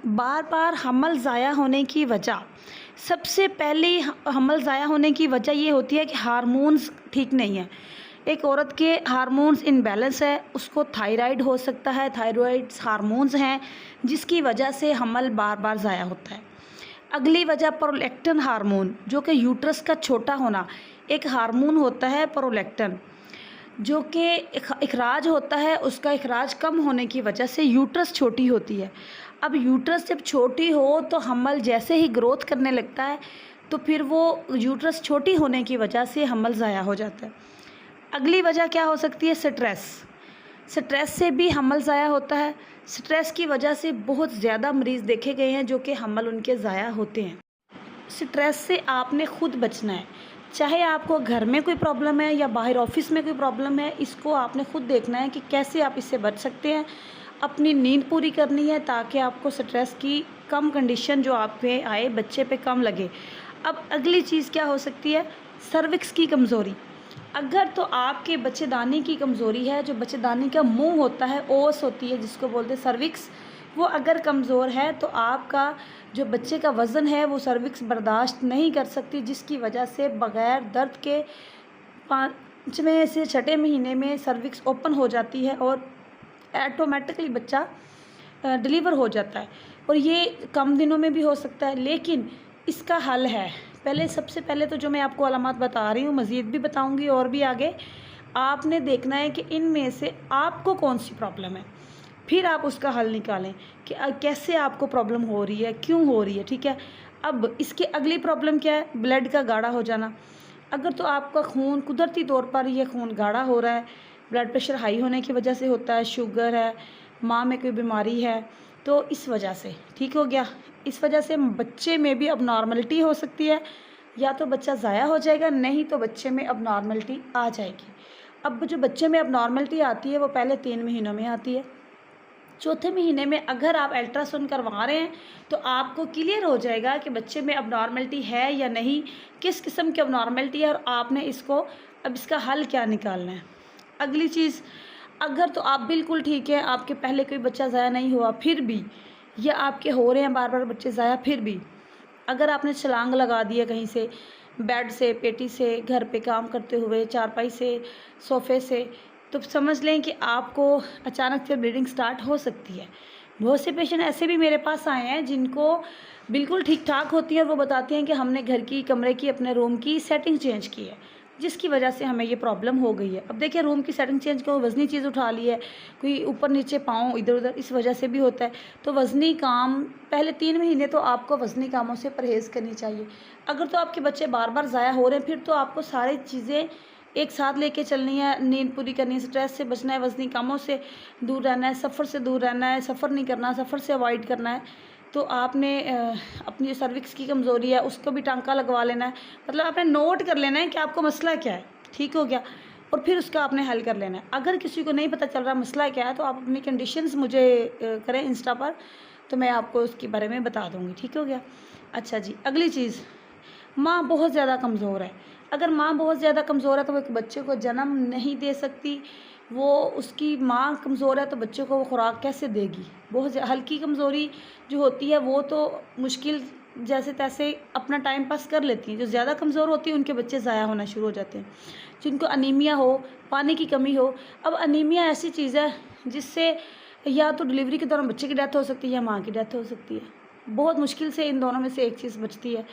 बार बार हमल ज़ाया होने की वजह, सबसे पहले हमल ज़ाया होने की वजह ये होती है कि हार्मोन्स ठीक नहीं है। एक औरत के हार्मोन्स इम्बैलेंस है, उसको थायराइड हो सकता है, थायरॉइड्स हार्मोन्स हैं जिसकी वजह से हमल बार बार ज़ाया होता है। अगली वजह प्रोलैक्टिन हार्मोन, जो कि यूट्रस का छोटा होना, एक हार्मोन होता है प्रोलैक्टिन जो कि इखराज होता है, उसका इखराज कम होने की वजह से यूट्रस छोटी होती है। अब यूट्रस जब छोटी हो तो हमल जैसे ही ग्रोथ करने लगता है तो फिर वो यूट्रस छोटी होने की वजह से हमल ज़ाया हो जाता है। अगली वजह क्या हो सकती है? स्ट्रेस। स्ट्रेस से भी हमल ज़ाया होता है। स्ट्रेस की वजह से बहुत ज़्यादा मरीज़ देखे गए हैं जो कि हमल उनके ज़ाया होते हैं। स्ट्रेस से आपने खुद बचना है, चाहे आपको घर में कोई प्रॉब्लम है या बाहर ऑफिस में कोई प्रॉब्लम है, इसको आपने खुद देखना है कि कैसे आप इससे बच सकते हैं। अपनी नींद पूरी करनी है ताकि आपको स्ट्रेस की कम कंडीशन जो आप पे आए बच्चे पे कम लगे। अब अगली चीज़ क्या हो सकती है? सर्विक्स की कमज़ोरी। अगर तो आपके बच्चेदानी की कमज़ोरी है, जो बच्चेदानी का मुंह होता है, ओस होती है जिसको बोलते हैं सर्विक्स, वो अगर कमज़ोर है तो आपका जो बच्चे का वज़न है वो सर्विक्स बर्दाश्त नहीं कर सकती, जिसकी वजह से बग़ैर दर्द के 5वें से 6ठे महीने में सर्विक्स ओपन हो जाती है और ऑटोमेटिकली बच्चा डिलीवर हो जाता है। और ये कम दिनों में भी हो सकता है, लेकिन इसका हल है। सबसे पहले तो जो मैं आपको अलामात बता रही हूँ, मज़ीद भी बताऊँगी और भी आगे, आपने देखना है कि इनमें से आपको कौन सी प्रॉब्लम है, फिर आप उसका हल निकालें कि कैसे आपको प्रॉब्लम हो रही है, क्यों हो रही है, ठीक है। अब इसकी अगली प्रॉब्लम क्या है? ब्लड का गाढ़ा हो जाना। अगर तो आपका खून कुदरती तौर पर ये खून गाढ़ा हो रहा है, ब्लड प्रेशर हाई होने की वजह से होता है, शुगर है, माँ में कोई बीमारी है, तो इस वजह से ठीक हो गया। इस वजह से बच्चे में भी अबनॉर्मलिटी हो सकती है, या तो बच्चा ज़ाया हो जाएगा, नहीं तो बच्चे में अबनॉर्मलिटी आ जाएगी। अब जो बच्चे में अबनॉर्मलिटी आती है वो पहले 3 महीनों में आती है। चौथे महीने में अगर आप अल्ट्रासाउंड करवा रहे हैं तो आपको क्लियर हो जाएगा कि बच्चे में अबनॉर्मलिटी है या नहीं, किस किस्म की अबनॉर्मलिटी है, और आपने इसको अब इसका हल क्या निकालना है। अगली चीज़, अगर तो आप बिल्कुल ठीक है, आपके पहले कोई बच्चा ज़ाया नहीं हुआ फिर भी, या आपके हो रहे हैं बार बार बच्चे ज़ाया फिर भी, अगर आपने छलांग लगा दी है कहीं से, बेड से, पेटी से, घर पे काम करते हुए, चारपाई से, सोफ़े से, तो समझ लें कि आपको अचानक से ब्लीडिंग स्टार्ट हो सकती है। बहुत से पेशेंट ऐसे भी मेरे पास आए हैं जिनको बिल्कुल ठीक-ठाक होती है और वो बताती हैं कि हमने घर की, कमरे की, अपने रूम की सेटिंग चेंज की है, जिसकी वजह से हमें ये प्रॉब्लम हो गई है। अब देखिए, रूम की सेटिंग चेंज करो, वज़नी चीज़ उठा ली है, कोई ऊपर-नीचे पाँव इधर-उधर, इस वजह से भी होता है। तो वज़नी काम पहले 3 महीने तो आपको वज़नी कामों से परहेज़ करनी चाहिए। अगर तो आपके बच्चे बार-बार ज़ाया हो रहे हैं, फिर तो आपको सारी चीज़ें एक साथ लेके चलनी है, नींद पूरी करनी है, स्ट्रेस से बचना है, वज़नी कामों से दूर रहना है, सफ़र से दूर रहना है, सफ़र नहीं करना, सफ़र से अवॉइड करना है। तो आपने अपनी जो सर्विक्स की कमज़ोरी है उसको भी टाँका लगवा लेना है। मतलब आपने नोट कर लेना है कि आपको मसला क्या है, ठीक हो गया? और फिर उसका आपने हल कर लेना है। अगर किसी को नहीं पता चल रहा मसला क्या है, तो आप अपनी कंडीशंस मुझे करें इंस्टा पर, तो मैं आपको उसके बारे में बता दूँगी, ठीक हो गया? अच्छा जी, अगली चीज़, माँ बहुत ज़्यादा कमज़ोर है। अगर माँ बहुत ज़्यादा कमज़ोर है तो वो एक बच्चे को जन्म नहीं दे सकती। वो उसकी माँ कमज़ोर है तो बच्चे को वो खुराक कैसे देगी? बहुत हल्की कमज़ोरी जो होती है वो तो मुश्किल जैसे-तैसे अपना टाइम पास कर लेती हैं। जो ज़्यादा कमज़ोर होती है उनके बच्चे ज़ाया होना शुरू हो जाते हैं। जिनको अनीमिया हो, पानी की कमी हो। अब अनीमिया ऐसी चीज़ है जिससे या तो डिलीवरी के दौरान बच्चे की डेथ हो सकती है या माँ की डेथ हो सकती है। बहुत मुश्किल से इन दोनों में से एक चीज़ बचती है।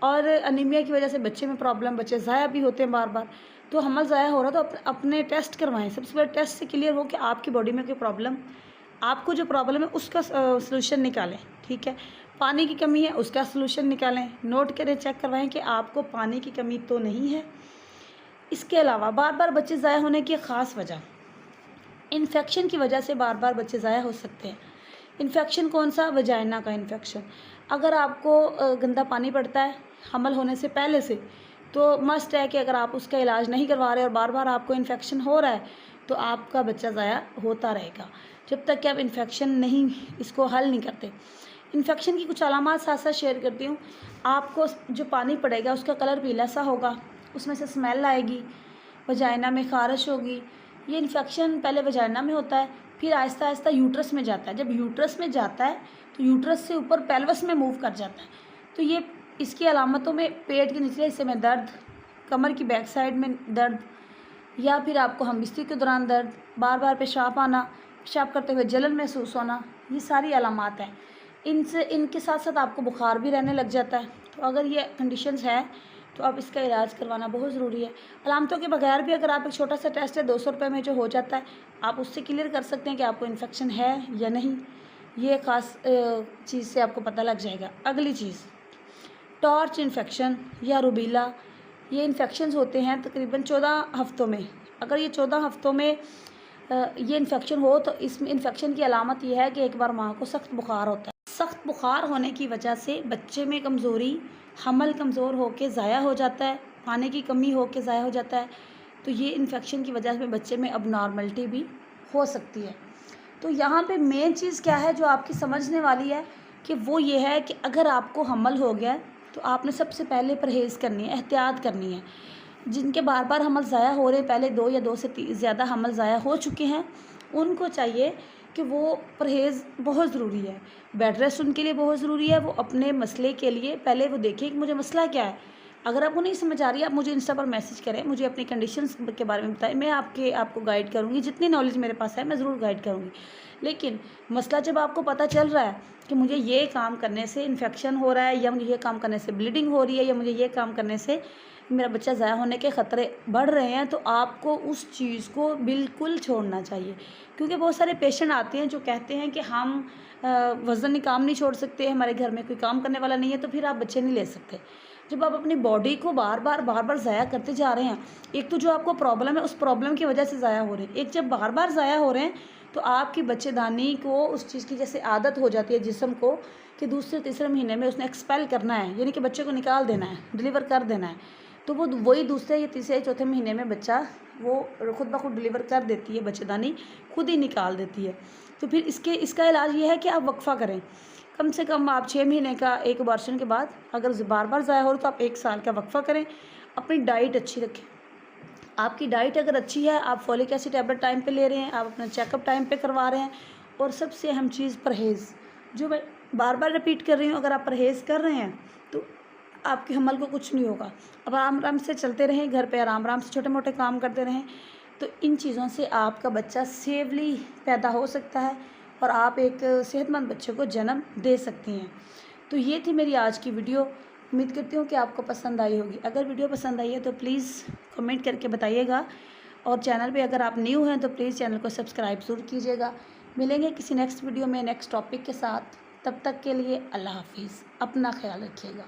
और अनीमिया की वजह से बच्चे में प्रॉब्लम, बच्चे ज़ाया भी होते हैं बार-बार। तो हमल ज़ाया हो रहा है तो अपने टेस्ट करवाएँ। सबसे पहले टेस्ट से क्लियर हो कि आपकी बॉडी में कोई प्रॉब्लम, आपको जो प्रॉब्लम है उसका सॉल्यूशन निकालें, ठीक है। पानी की कमी है उसका सॉल्यूशन निकालें, नोट करें, चेक करवाएँ कि आपको पानी की कमी तो नहीं है। इसके अलावा बार-बार बच्चे ज़ाया होने की ख़ास वजह, इन्फेक्शन की वजह से बार-बार बच्चे ज़ाया हो सकते हैं। इन्फेक्शन कौन सा? वजाइना का इन्फेक्शन। अगर आपको गंदा पानी पड़ता है हमल होने से पहले से, तो मस्ट है कि अगर आप उसका इलाज नहीं करवा रहे और बार-बार आपको इन्फेक्शन हो रहा है, तो आपका बच्चा ज़ाया होता रहेगा, जब तक कि आप इन्फेक्शन नहीं इसको हल नहीं करते। इन्फेक्शन की कुछ अलामात साथ-साथ शेयर करती हूँ। आपको जो पानी पड़ेगा उसका कलर पीला-सा होगा, उसमें से स्मेल आएगी, वजाइना में ख़ारिश होगी। ये इन्फेक्शन पहले वजाइना में होता है, फिर आहिस्ता आहिस्ता यूट्रस में जाता है। जब यूट्रस में जाता है तो यूट्रस से ऊपर पेल्वस में मूव कर जाता है। तो ये इसकी अलामतों में पेट के निचले हिस्से में दर्द, कमर की बैक साइड में दर्द, या फिर आपको हमबिस्ती के दौरान दर्द, बार बार पेशाब आना, पेशाब करते हुए जलन महसूस होना, ये सारी अलामात हैं। इनके साथ साथ आपको बुखार भी रहने लग जाता है। तो अगर ये कंडीशंस है तो अब इसका इलाज करवाना बहुत ज़रूरी है। अलामतों के बगैर भी अगर आप एक छोटा सा टेस्ट है 200 रुपये में जो हो जाता है, आप उससे क्लियर कर सकते हैं कि आपको इन्फेक्शन है या नहीं। ये ख़ास चीज़ से आपको पता लग जाएगा। अगली चीज़, टॉर्च इन्फेक्शन या रूबीला, ये इन्फेक्शंस होते हैं तकरीबन 14 हफ्तों में। अगर ये 14 हफ्तों में ये इन्फेक्शन हो तो इसमें इन्फेक्शन की अलामत ये है कि एक बार माँ को सख्त बुखार होता है। सख्त बुखार होने की वजह से बच्चे में कमज़ोरी, हमल कमज़ोर होकर ज़ाया हो जाता है, पानी की कमी होकर ज़ाया हो जाता है। तो ये इन्फेक्शन की वजह से बच्चे में अबनॉर्मलिटी भी हो सकती है। तो यहाँ पे मेन चीज़ क्या है जो आपकी समझने वाली है कि वो ये है कि अगर आपको हमल हो गया तो आपने सबसे पहले परहेज़ करनी है, एहतियात करनी है। जिनके बार बार हमल ज़ाया हो रहे, पहले 2 या 2 से ज़्यादा हमल ज़ाया हो चुके हैं, उनको चाहिए कि वो परहेज़ बहुत ज़रूरी है। बेड रेस्ट उनके लिए बहुत ज़रूरी है। वो अपने मसले के लिए पहले वो देखें कि मुझे मसला क्या है। अगर आपको नहीं समझ आ रही है, आप मुझे इंस्टा पर मैसेज करें, मुझे अपनी कंडीशंस के बारे में बताएं, मैं आपको गाइड करूँगी। जितनी नॉलेज मेरे पास है मैं ज़रूर गाइड करूँगी। लेकिन मसला जब आपको पता चल रहा है कि मुझे ये काम करने से इन्फेक्शन हो रहा है, या मुझे ये काम करने से ब्लीडिंग हो रही है, या मुझे ये काम करने से मेरा बच्चा ज़ाया होने के ख़तरे बढ़ रहे हैं, तो आपको उस चीज़ को बिल्कुल छोड़ना चाहिए। क्योंकि बहुत सारे पेशेंट आते हैं जो कहते हैं कि हम वज़न काम नहीं छोड़ सकते, हमारे घर में कोई काम करने वाला नहीं है, तो फिर आप बच्चे नहीं ले सकते। जब आप अपनी बॉडी को बार बार ज़ाया करते जा रहे हैं, एक तो जो आपको प्रॉब्लम है उस प्रॉब्लम की वजह से ज़ाया हो रहे हैं, एक जब बार बार ज़ाया हो रहे हैं तो आपकी बच्चेदानी को उस चीज़ की जैसे आदत हो जाती है जिस्म को कि दूसरे तीसरे महीने में उसने एक्सपेल करना है, यानी कि बच्चे को निकाल देना है, डिलीवर कर देना है। तो वो वही दूसरे या तीसरे या चौथे महीने में बच्चा वो खुद ब खुद डिलीवर कर देती है, बच्चेदानी खुद ही निकाल देती है। तो फिर इसका इलाज ये है कि आप वक्फ़ा करें। कम से कम आप 6 महीने का एक अबॉर्शन के बाद अगर बार बार ज़ाया हो रहा तो आप 1 साल का वक्फ़ा करें। अपनी डाइट अच्छी रखें। आपकी डाइट अगर अच्छी है, आप फॉलिक एसिड टैबलेट टाइम पे ले रहे हैं, आप अपना चेकअप टाइम पे करवा रहे हैं, और सबसे अहम चीज़ परहेज़, जो मैं बार बार रिपीट कर रही हूँ, अगर आप परहेज़ कर रहे हैं तो आपके हमल को कुछ नहीं होगा। अब आराम आराम से चलते रहें, घर पे आराम आराम से छोटे मोटे काम करते रहें, तो इन चीज़ों से आपका बच्चा सेफली पैदा हो सकता है और आप एक सेहतमंद बच्चे को जन्म दे सकती हैं। तो ये थी मेरी आज की वीडियो। उम्मीद करती हूँ कि आपको पसंद आई होगी। अगर वीडियो पसंद आई है तो प्लीज़ कमेंट करके बताइएगा, और चैनल पे अगर आप न्यू हैं तो प्लीज़ चैनल को सब्सक्राइब ज़रूर कीजिएगा। मिलेंगे किसी नेक्स्ट वीडियो में नेक्स्ट टॉपिक के साथ। तब तक के लिए अल्लाह हाफिज़। अपना ख्याल रखिएगा।